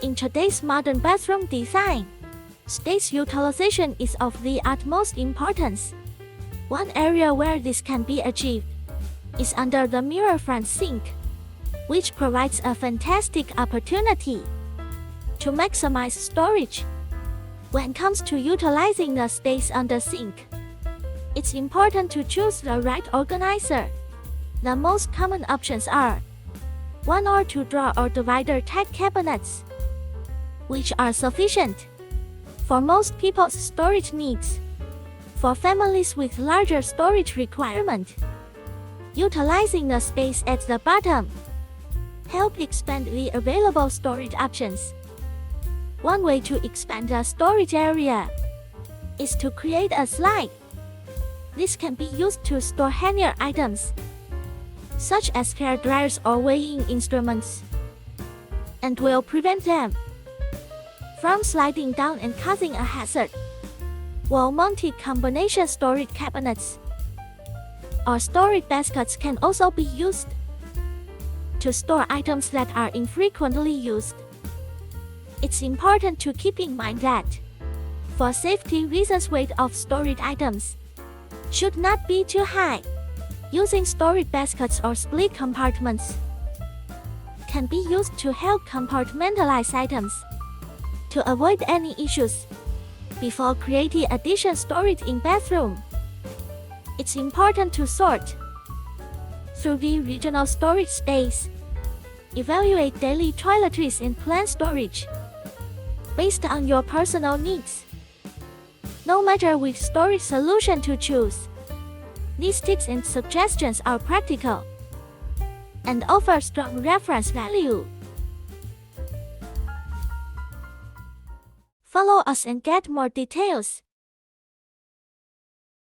In today's modern bathroom design, space utilization is of the utmost importance. One area where this can be achieved is under the mirror front sink, which provides a fantastic opportunity to maximize storage. When it comes to utilizing the space under sink, it's important to choose the right organizer. The most common options are 1 or 2 drawer or divider type cabinets, which are sufficient for most people's storage needs. For families with larger storage requirement, utilizing the space at the bottom help expand the available storage options. One way to expand the storage area is to create a slide. This can be used to store heavier items, such as hair dryers or weighing instruments, and will prevent them from sliding down and causing a hazard. Wall-mounted combination storage cabinets or storage baskets can also be used to store items that are infrequently used. It's important to keep in mind that, for safety reasons, weight of storage items should not be too high. Using storage baskets or split compartments can be used to help compartmentalize items to avoid any issues before creating additional storage in bathroom. It's important to sort through the regional storage space. Evaluate daily toiletries and plan storage based on your personal needs. No matter which storage solution to choose, these tips and suggestions are practical and offer strong reference value. Follow us and get more details.